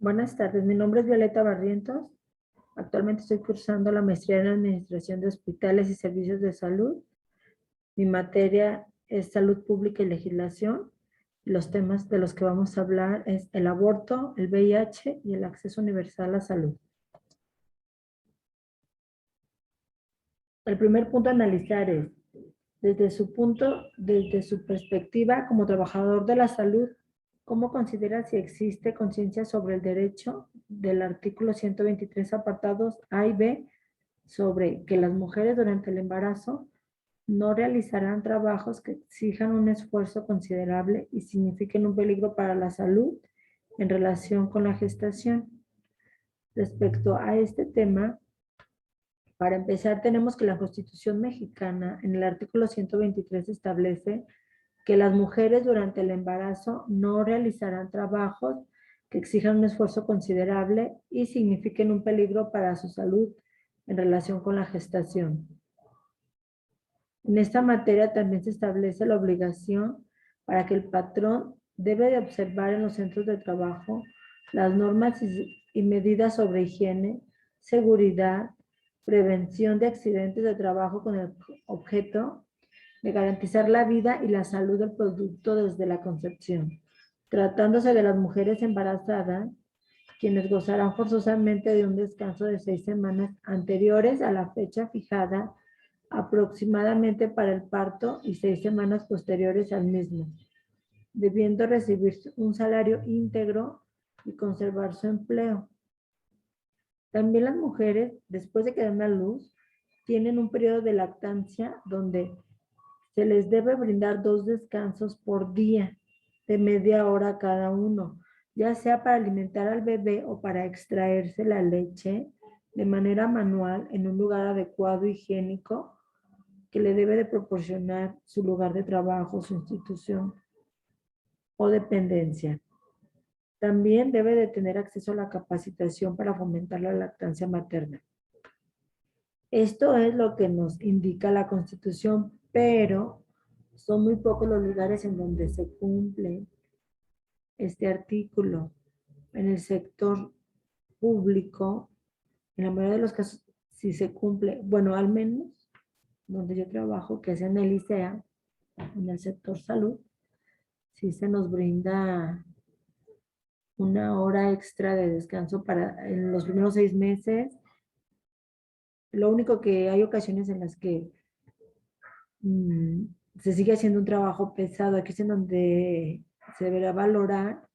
Buenas tardes, mi nombre es Violeta Barrientos. Actualmente estoy cursando la maestría en Administración de Hospitales y Servicios de Salud. Mi materia es Salud Pública y Legislación. Los temas de los que vamos a hablar es el aborto, el VIH y el acceso universal a la salud. El primer punto a analizar es, desde su perspectiva como trabajador de la salud, ¿cómo considera si existe conciencia sobre el derecho del artículo 123 apartados A y B sobre que las mujeres durante el embarazo no realizarán trabajos que exijan un esfuerzo considerable y signifiquen un peligro para la salud en relación con la gestación? Respecto a este tema, para empezar, tenemos que la Constitución mexicana, en el artículo 123, establece que las mujeres durante el embarazo no realizarán trabajos que exijan un esfuerzo considerable y signifiquen un peligro para su salud en relación con la gestación. En esta materia también se establece la obligación para que el patrón debe de observar en los centros de trabajo las normas y medidas sobre higiene, seguridad, prevención de accidentes de trabajo con el objeto de garantizar la vida y la salud del producto desde la concepción. Tratándose de las mujeres embarazadas, quienes gozarán forzosamente de un descanso de 6 semanas anteriores a la fecha fijada aproximadamente para el parto y 6 semanas posteriores al mismo, debiendo recibir un salario íntegro y conservar su empleo. También las mujeres, después de que dan a luz, tienen un periodo de lactancia donde se les debe brindar 2 descansos por día de media hora cada uno, ya sea para alimentar al bebé o para extraerse la leche de manera manual en un lugar adecuado, higiénico, que le debe de proporcionar su lugar de trabajo, su institución o dependencia. También debe de tener acceso a la capacitación para fomentar la lactancia materna. Esto es lo que nos indica la Constitución, pero son muy pocos los lugares en donde se cumple este artículo. En el sector público, en la mayoría de los casos, sí se cumple, bueno, al menos donde yo trabajo, que es en el ICEA, en el sector salud, sí se nos brinda una hora extra de descanso para en los primeros 6 meses. Lo único que hay ocasiones en las que se sigue haciendo un trabajo pesado. Aquí es en donde se deberá valorar,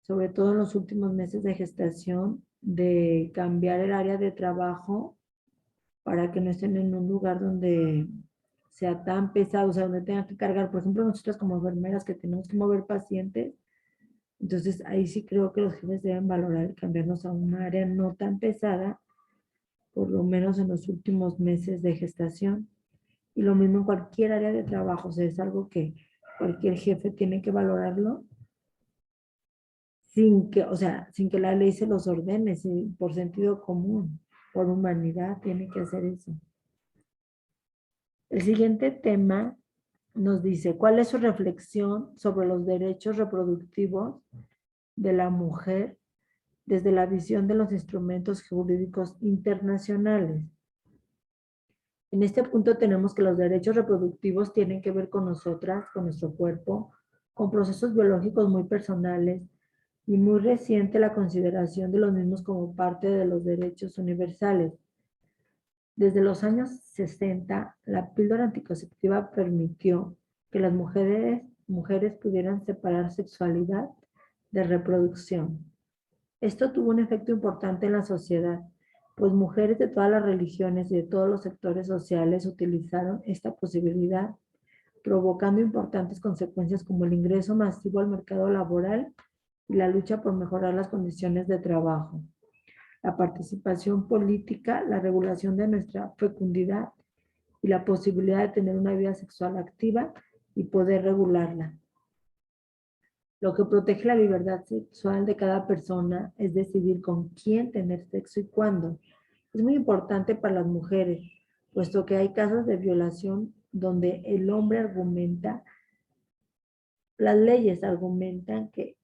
sobre todo en los últimos meses de gestación, de cambiar el área de trabajo para que no estén en un lugar donde sea tan pesado, o sea, donde tengan que cargar, por ejemplo, nosotras como enfermeras que tenemos que mover pacientes. Entonces, ahí sí creo que los jefes deben valorar cambiarnos a un área no tan pesada, por lo menos en los últimos meses de gestación. Y lo mismo en cualquier área de trabajo, o sea, es algo que cualquier jefe tiene que valorarlo sin que, o sea, sin que la ley se los ordene, por sentido común, por humanidad, tiene que hacer eso. El siguiente tema nos dice, ¿cuál es su reflexión sobre los derechos reproductivos de la mujer desde la visión de los instrumentos jurídicos internacionales? En este punto tenemos que los derechos reproductivos tienen que ver con nosotras, con nuestro cuerpo, con procesos biológicos muy personales y muy reciente la consideración de los mismos como parte de los derechos universales. Desde los años 60, la píldora anticonceptiva permitió que las mujeres pudieran separar sexualidad de reproducción. Esto tuvo un efecto importante en la sociedad, pues mujeres de todas las religiones y de todos los sectores sociales utilizaron esta posibilidad, provocando importantes consecuencias como el ingreso masivo al mercado laboral y la lucha por mejorar las condiciones de trabajo, la participación política, la regulación de nuestra fecundidad y la posibilidad de tener una vida sexual activa y poder regularla. Lo que protege la libertad sexual de cada persona es decidir con quién tener sexo y cuándo. Es muy importante para las mujeres, puesto que hay casos de violación donde el hombre argumenta, las leyes argumentan que,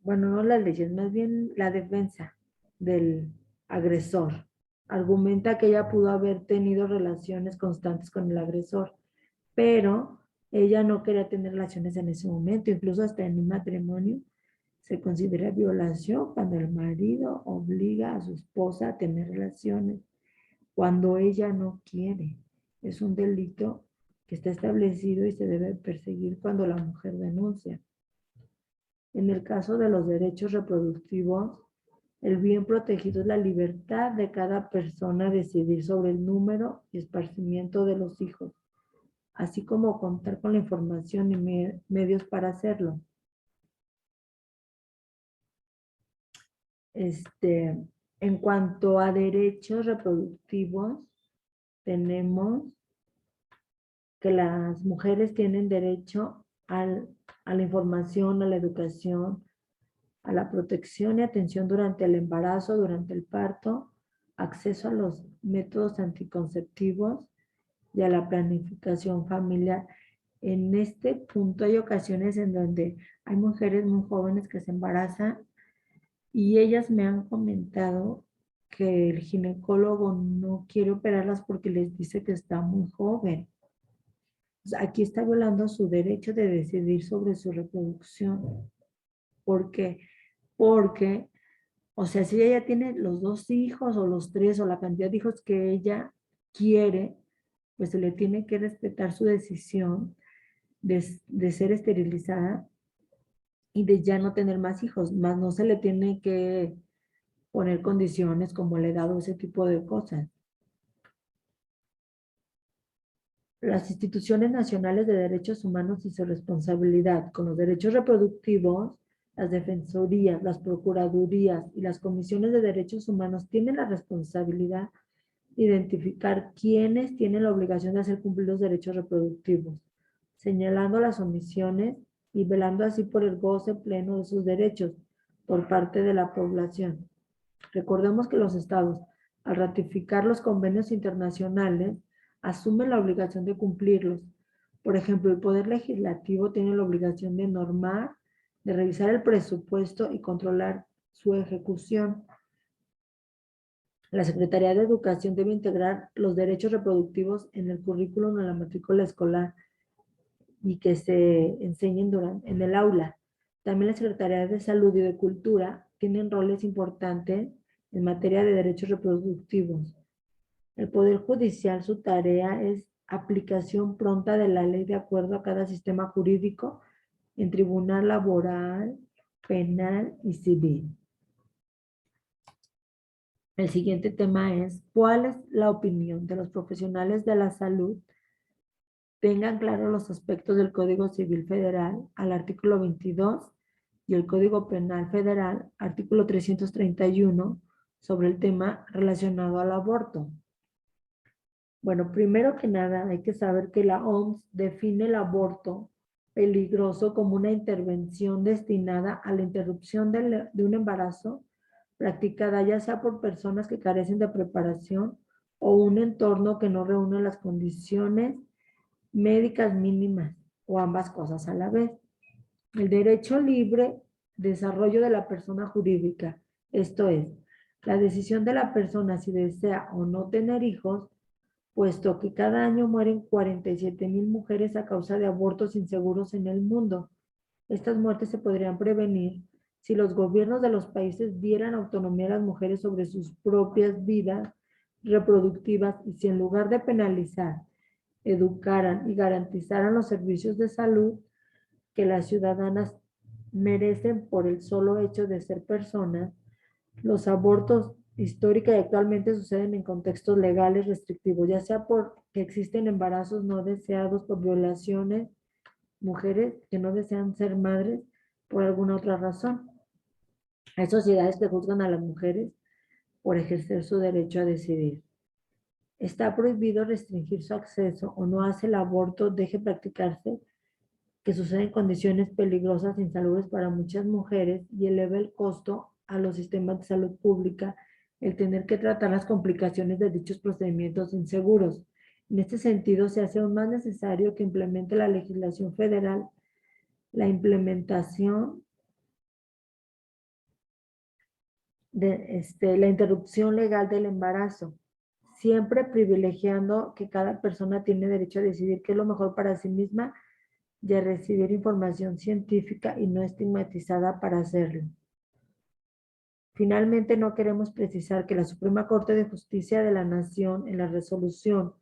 bueno, no las leyes, más bien la defensa del agresor. Argumenta que ella pudo haber tenido relaciones constantes con el agresor, pero ella no quería tener relaciones en ese momento, incluso hasta en un matrimonio se considera violación cuando el marido obliga a su esposa a tener relaciones, cuando ella no quiere. Es un delito que está establecido y se debe perseguir cuando la mujer denuncia. En el caso de los derechos reproductivos, el bien protegido es la libertad de cada persona a decidir sobre el número y esparcimiento de los hijos, así como contar con la información y medios para hacerlo. En cuanto a derechos reproductivos, tenemos que las mujeres tienen derecho a la información, a la educación, a la protección y atención durante el embarazo, durante el parto, acceso a los métodos anticonceptivos y a la planificación familiar. En este punto hay ocasiones en donde hay mujeres muy jóvenes que se embarazan y ellas me han comentado que el ginecólogo no quiere operarlas porque les dice que está muy joven. Aquí está violando su derecho de decidir sobre su reproducción. ¿Por qué? Porque, o sea, si ella tiene los 2 hijos o los 3 o la cantidad de hijos que ella quiere, pues se le tiene que respetar su decisión de ser esterilizada y de ya no tener más hijos, más no se le tiene que poner condiciones como la edad o ese tipo de cosas. Las instituciones nacionales de derechos humanos y su responsabilidad con los derechos reproductivos, las defensorías, las procuradurías y las comisiones de derechos humanos tienen la responsabilidad de identificar quiénes tienen la obligación de hacer cumplir los derechos reproductivos, señalando las omisiones y velando así por el goce pleno de sus derechos por parte de la población. Recordemos que los estados, al ratificar los convenios internacionales, asumen la obligación de cumplirlos. Por ejemplo, el Poder Legislativo tiene la obligación de normar, de revisar el presupuesto y controlar su ejecución. La Secretaría de Educación debe integrar los derechos reproductivos en el currículum o en la matrícula escolar y que se enseñen en el aula. También la Secretaría de Salud y de Cultura tienen roles importantes en materia de derechos reproductivos. El Poder Judicial, su tarea es aplicación pronta de la ley de acuerdo a cada sistema jurídico en tribunal laboral, penal y civil. El siguiente tema es, ¿cuál es la opinión de los profesionales de la salud? Tengan claros los aspectos del Código Civil Federal al artículo 22 y el Código Penal Federal, artículo 331, sobre el tema relacionado al aborto. Bueno, primero que nada hay que saber que la OMS define el aborto peligroso como una intervención destinada a la interrupción de un embarazo practicada ya sea por personas que carecen de preparación o un entorno que no reúne las condiciones médicas mínimas o ambas cosas a la vez. El derecho libre desarrollo de la persona jurídica, esto es, la decisión de la persona si desea o no tener hijos, puesto que cada año mueren 47,000 mujeres a causa de abortos inseguros en el mundo. Estas muertes se podrían prevenir si los gobiernos de los países dieran autonomía a las mujeres sobre sus propias vidas reproductivas y si en lugar de penalizar, educaran y garantizaran los servicios de salud que las ciudadanas merecen por el solo hecho de ser personas. Los abortos histórica y actualmente suceden en contextos legales restrictivos, ya sea porque existen embarazos no deseados por violaciones, mujeres que no desean ser madres por alguna otra razón. Hay sociedades que juzgan a las mujeres por ejercer su derecho a decidir. Está prohibido restringir su acceso o no hace el aborto, deje practicarse, que sucede en condiciones peligrosas e insalubres para muchas mujeres y eleva el costo a los sistemas de salud pública el tener que tratar las complicaciones de dichos procedimientos inseguros. En este sentido, se hace aún más necesario que implemente la legislación federal la implementación la interrupción legal del embarazo, siempre privilegiando que cada persona tiene derecho a decidir qué es lo mejor para sí misma y a recibir información científica y no estigmatizada para hacerlo. Finalmente, no queremos precisar que la Suprema Corte de Justicia de la Nación, en la resolución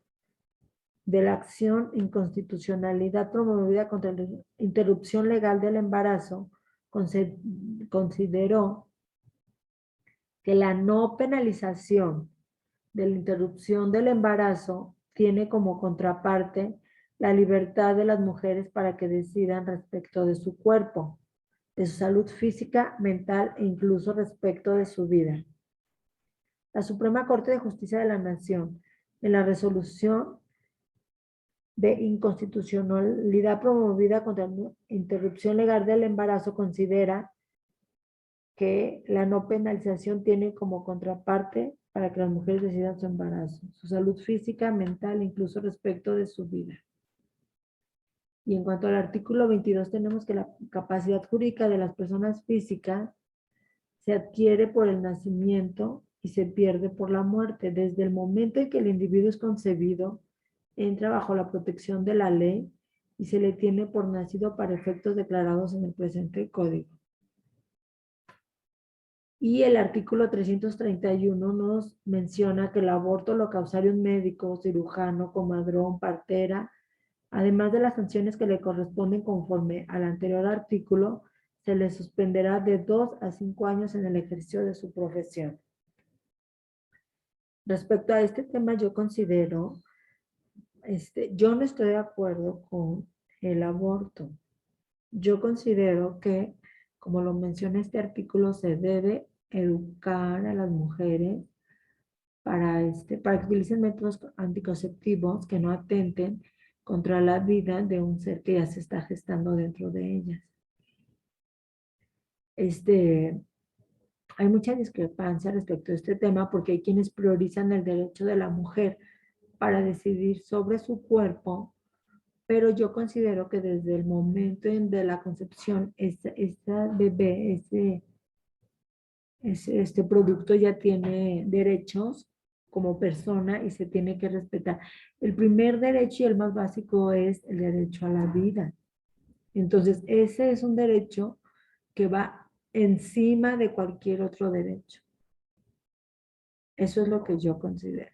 de la acción inconstitucionalidad promovida contra la interrupción legal del embarazo, consideró que la no penalización de la interrupción del embarazo tiene como contraparte la libertad de las mujeres para que decidan respecto de su cuerpo, de su salud física, mental e incluso respecto de su vida. La Suprema Corte de Justicia de la Nación, en la resolución de inconstitucionalidad promovida contra la interrupción legal del embarazo, considera que la no penalización tiene como contraparte para que las mujeres decidan su embarazo, su salud física, mental, incluso respecto de su vida. Y en cuanto al artículo 22, tenemos que la capacidad jurídica de las personas físicas se adquiere por el nacimiento y se pierde por la muerte. Desde el momento en que el individuo es concebido, entra bajo la protección de la ley y se le tiene por nacido para efectos declarados en el presente código. Y el artículo 331 nos menciona que el aborto lo causaría un médico, cirujano, comadrón, partera, además de las sanciones que le corresponden conforme al anterior artículo, se le suspenderá de 2 a 5 años en el ejercicio de su profesión. Respecto a este tema, yo considero, yo no estoy de acuerdo con el aborto. Yo considero que, como lo menciona este artículo, se debe educar a las mujeres para que utilicen métodos anticonceptivos que no atenten contra la vida de un ser que ya se está gestando dentro de ellas. Hay mucha discrepancia respecto a este tema porque hay quienes priorizan el derecho de la mujer para decidir sobre su cuerpo, pero yo considero que desde el momento de la concepción, esta bebé, este producto ya tiene derechos como persona y se tiene que respetar. El primer derecho y el más básico es el derecho a la vida. Entonces, ese es un derecho que va encima de cualquier otro derecho. Eso es lo que yo considero.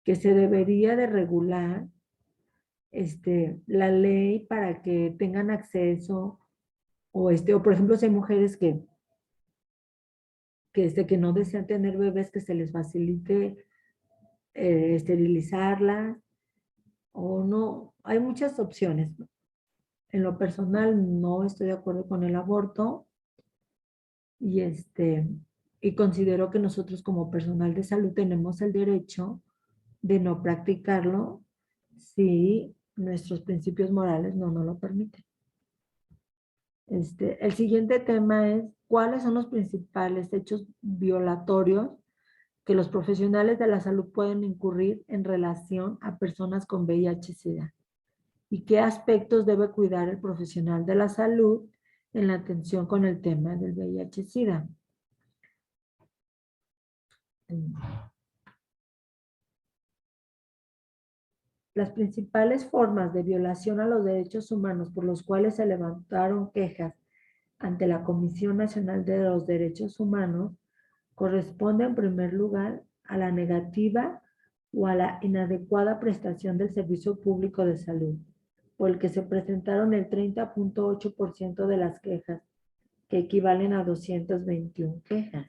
Que se debería de regular la ley para que tengan acceso o por ejemplo, si hay mujeres que no desean tener bebés, que se les facilite esterilizarlas o no. Hay muchas opciones. En lo personal no estoy de acuerdo con el aborto y y considero que nosotros como personal de salud tenemos el derecho de no practicarlo si nuestros principios morales no nos lo permiten. El siguiente tema es cuáles son los principales hechos violatorios que los profesionales de la salud pueden incurrir en relación a personas con VIH-Sida y qué aspectos debe cuidar el profesional de la salud en la atención con el tema del VIH-Sida. Las principales formas de violación a los derechos humanos por los cuales se levantaron quejas ante la Comisión Nacional de los Derechos Humanos corresponde en primer lugar a la negativa o a la inadecuada prestación del servicio público de salud, por el que se presentaron el 30.8% de las quejas, que equivalen a 221 quejas.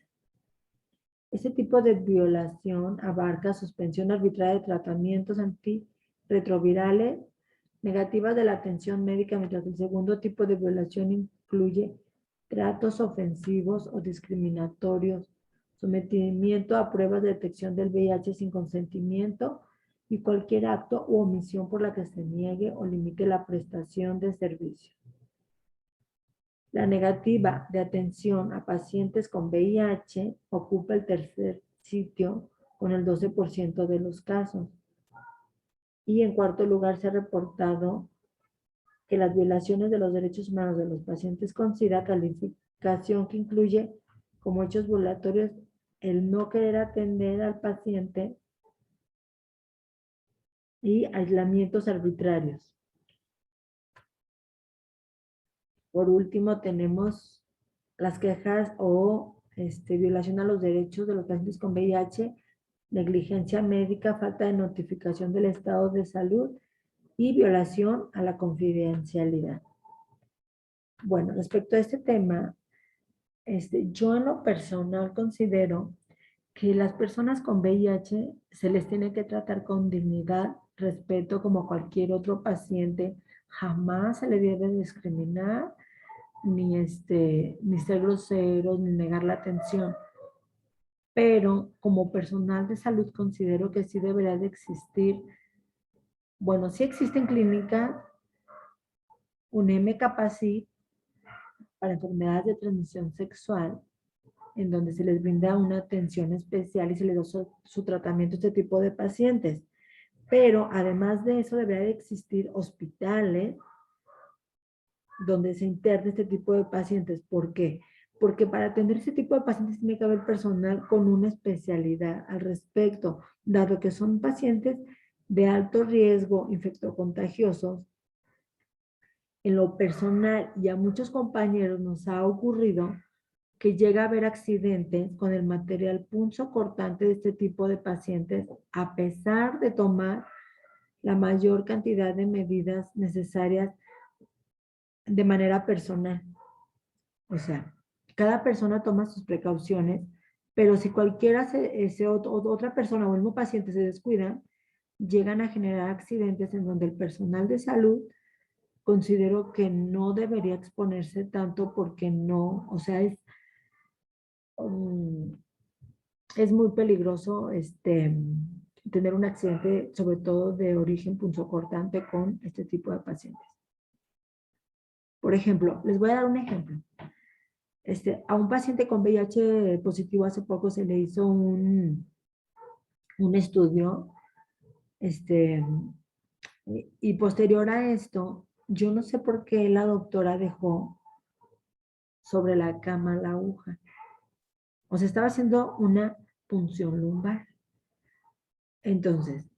Este tipo de violación abarca suspensión arbitraria de tratamientos antirretrovirales, negativa de la atención médica, mientras el segundo tipo de violación incluye tratos ofensivos o discriminatorios, sometimiento a pruebas de detección del VIH sin consentimiento y cualquier acto u omisión por la que se niegue o limite la prestación de servicio. La negativa de atención a pacientes con VIH ocupa el tercer sitio con el 12% de los casos. Y en cuarto lugar se ha reportado que las violaciones de los derechos humanos de los pacientes con SIDA, calificación que incluye como hechos violatorios el no querer atender al paciente y aislamientos arbitrarios. Por último, tenemos las quejas o violación a los derechos de los pacientes con VIH, negligencia médica, falta de notificación del estado de salud y violación a la confidencialidad. Bueno, respecto a este tema, yo en lo personal considero que las personas con VIH se les tiene que tratar con dignidad, respeto como cualquier otro paciente. Jamás se le debe discriminar, ni ser groseros, ni negar la atención. Pero como personal de salud considero que sí debería de existir, bueno, sí existe en clínica un M-Capacit para enfermedades de transmisión sexual, en donde se les brinda una atención especial y se les da su tratamiento a este tipo de pacientes. Pero además de eso debería de existir hospitales donde se interne este tipo de pacientes. ¿Por qué? Porque para atender este tipo de pacientes tiene que haber personal con una especialidad al respecto, dado que son pacientes de alto riesgo infectocontagiosos. En lo personal y a muchos compañeros nos ha ocurrido que llega a haber accidentes con el material punzocortante de este tipo de pacientes, a pesar de tomar la mayor cantidad de medidas necesarias de manera personal. O sea, cada persona toma sus precauciones, pero si cualquiera, otra persona o el mismo paciente se descuida, llegan a generar accidentes en donde el personal de salud considero que no debería exponerse tanto porque no, o sea, um, es muy peligroso tener un accidente, sobre todo de origen punzocortante con este tipo de pacientes. Por ejemplo, les voy a dar un ejemplo. A un paciente con VIH positivo hace poco se le hizo un estudio, y posterior a esto, yo no sé por qué la doctora dejó sobre la cama la aguja. O sea, estaba haciendo una punción lumbar. Entonces,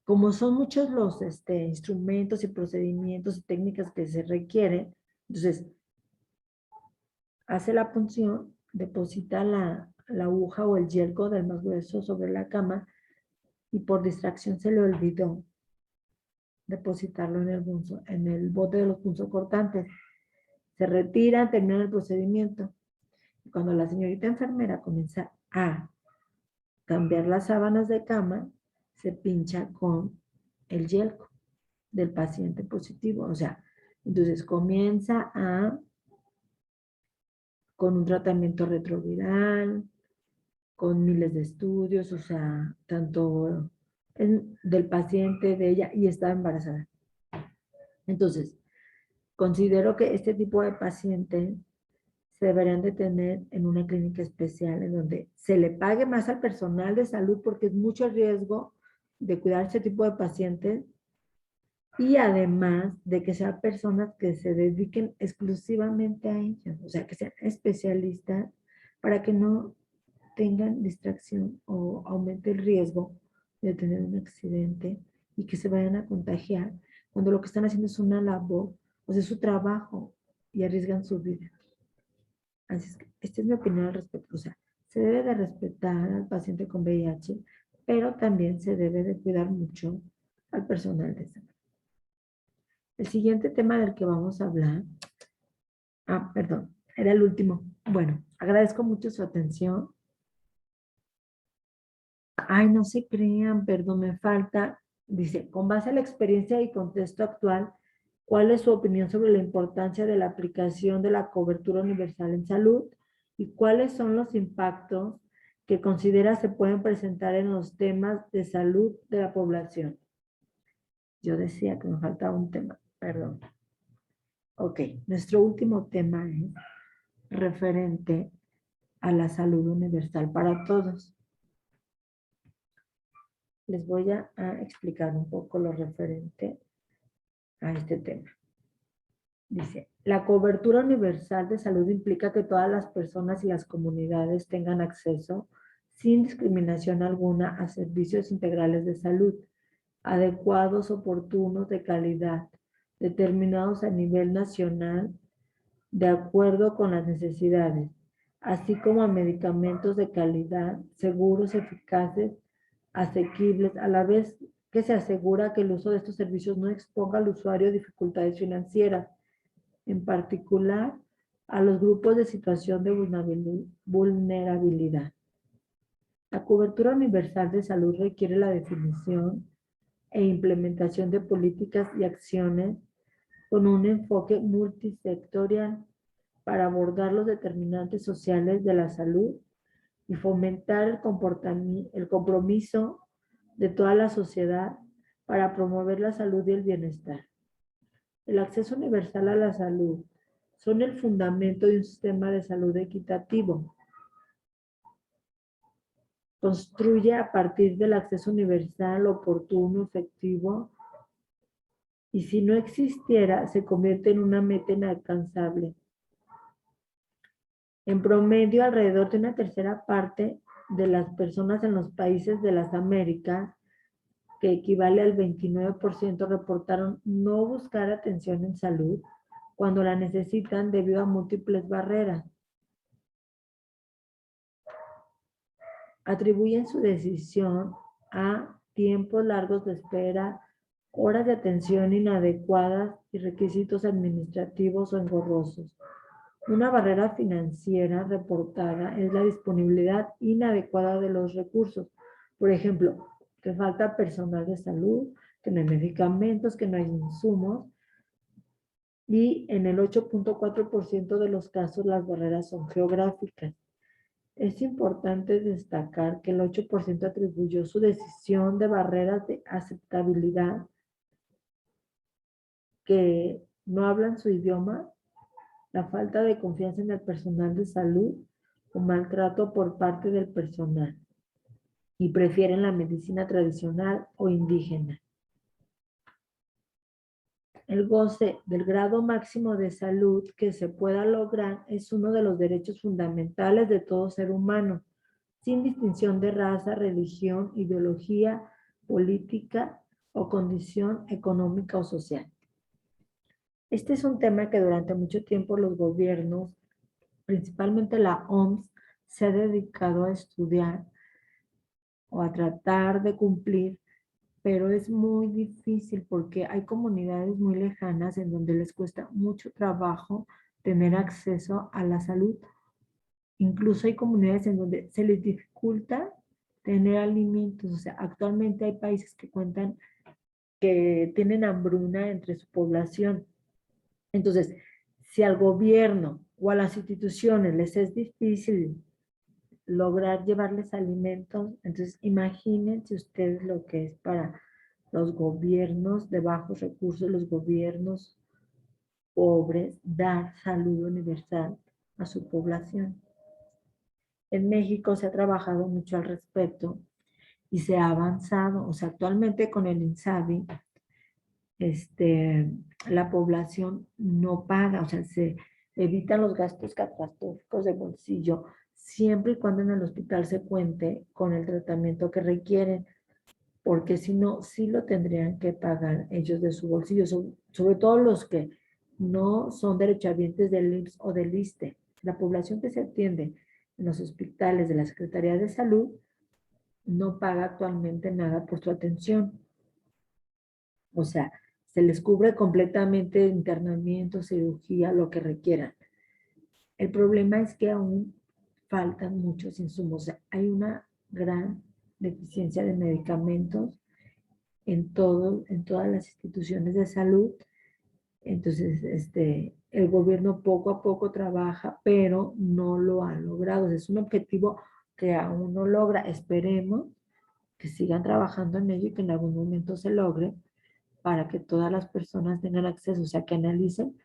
como son muchos los instrumentos y procedimientos y técnicas que se requieren, entonces hace la punción, deposita la aguja o el yelco del más grueso sobre la cama y por distracción se le olvidó depositarlo en el bote de los punzocortantes. Se retira, termina el procedimiento. Y cuando la señorita enfermera comienza a cambiar las sábanas de cama, se pincha con el yelco del paciente positivo. O sea, entonces comienza con un tratamiento retroviral, con miles de estudios, o sea, tanto del paciente, de ella, y estaba embarazada. Entonces, considero que este tipo de pacientes se deberían de tener en una clínica especial en donde se le pague más al personal de salud porque es mucho riesgo de cuidar este tipo de pacientes y además de que sean personas que se dediquen exclusivamente a ellos, o sea, que sean especialistas para que no tengan distracción o aumente el riesgo de tener un accidente y que se vayan a contagiar cuando lo que están haciendo es una labor, o sea, es su trabajo y arriesgan su vida. Así es que esta es mi opinión al respecto. O sea, se debe de respetar al paciente con VIH, pero también se debe de cuidar mucho al personal de salud. El siguiente tema del que vamos a hablar, perdón, era el último. Bueno, agradezco mucho su atención. Ay, no se crean, perdón, me falta. Dice, con base en la experiencia y contexto actual, ¿cuál es su opinión sobre la importancia de la aplicación de la cobertura universal en salud? ¿Y cuáles son los impactos que considera se pueden presentar en los temas de salud de la población? Yo decía que me faltaba un tema, perdón. Ok, nuestro último tema es referente a la salud universal para todos. Les voy a explicar un poco lo referente a este tema. Dice, la cobertura universal de salud implica que todas las personas y las comunidades tengan acceso sin discriminación alguna a servicios integrales de salud, adecuados, oportunos, de calidad, determinados a nivel nacional de acuerdo con las necesidades, así como a medicamentos de calidad, seguros, eficaces, asequibles, a la vez que se asegura que el uso de estos servicios no exponga al usuario a dificultades financieras, en particular a los grupos de situación de vulnerabilidad. La cobertura universal de salud requiere la definición e implementación de políticas y acciones con un enfoque multisectorial para abordar los determinantes sociales de la salud y fomentar el compromiso de toda la sociedad para promover la salud y el bienestar. El acceso universal a la salud son el fundamento de un sistema de salud equitativo. Construye a partir del acceso universal, oportuno, efectivo, y si no existiera, se convierte en una meta inalcanzable. En promedio, alrededor de una tercera parte de las personas en los países de las Américas, que equivale al 29%, reportaron no buscar atención en salud cuando la necesitan debido a múltiples barreras. Atribuyen su decisión a tiempos largos de espera, horas de atención inadecuadas y requisitos administrativos o engorrosos. Una barrera financiera reportada es la disponibilidad inadecuada de los recursos. Por ejemplo, que falta personal de salud, que no hay medicamentos, que no hay insumos. Y en el 8.4% de los casos las barreras son geográficas. Es importante destacar que el 8% atribuyó su decisión de barreras de aceptabilidad, que no hablan su idioma, la falta de confianza en el personal de salud o maltrato por parte del personal, y prefieren la medicina tradicional o indígena. El goce del grado máximo de salud que se pueda lograr es uno de los derechos fundamentales de todo ser humano, sin distinción de raza, religión, ideología, política o condición económica o social. Este es un tema que durante mucho tiempo los gobiernos, principalmente la OMS, se ha dedicado a estudiar o a tratar de cumplir, pero es muy difícil porque hay comunidades muy lejanas en donde les cuesta mucho trabajo tener acceso a la salud. Incluso hay comunidades en donde se les dificulta tener alimentos. O sea, actualmente hay países que tienen hambruna entre su población. Entonces, si al gobierno o a las instituciones les es difícil lograr llevarles alimentos, entonces imagínense ustedes lo que es para los gobiernos de bajos recursos, los gobiernos pobres, dar salud universal a su población. En México se ha trabajado mucho al respecto y se ha avanzado. O sea, actualmente con el INSABI, la población no paga, o sea, se evitan los gastos catastróficos de bolsillo siempre y cuando en el hospital se cuente con el tratamiento que requieren, porque si no, sí lo tendrían que pagar ellos de su bolsillo, sobre todo los que no son derechohabientes del IMSS o del ISSSTE. La población que se atiende en los hospitales de la Secretaría de Salud no paga actualmente nada por su atención. O sea, se les cubre completamente internamiento, cirugía, lo que requieran. El problema es que aún faltan muchos insumos. O sea, hay una gran deficiencia de medicamentos en todas las instituciones de salud. Entonces, el gobierno poco a poco trabaja, pero no lo ha logrado. Es un objetivo que aún no logra. Esperemos que sigan trabajando en ello y que en algún momento se logre para que todas las personas tengan acceso, o sea, que analicen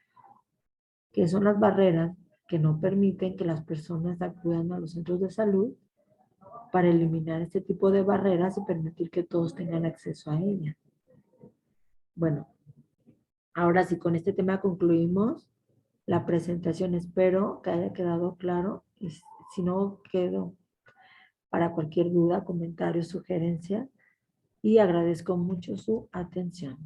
qué son las barreras que no permiten que las personas acudan a los centros de salud para eliminar este tipo de barreras y permitir que todos tengan acceso a ellas. Bueno, Ahora sí, con este tema concluimos la presentación. Espero que haya quedado claro y si no quedó, para cualquier duda, comentario, sugerencia, y agradezco mucho su atención.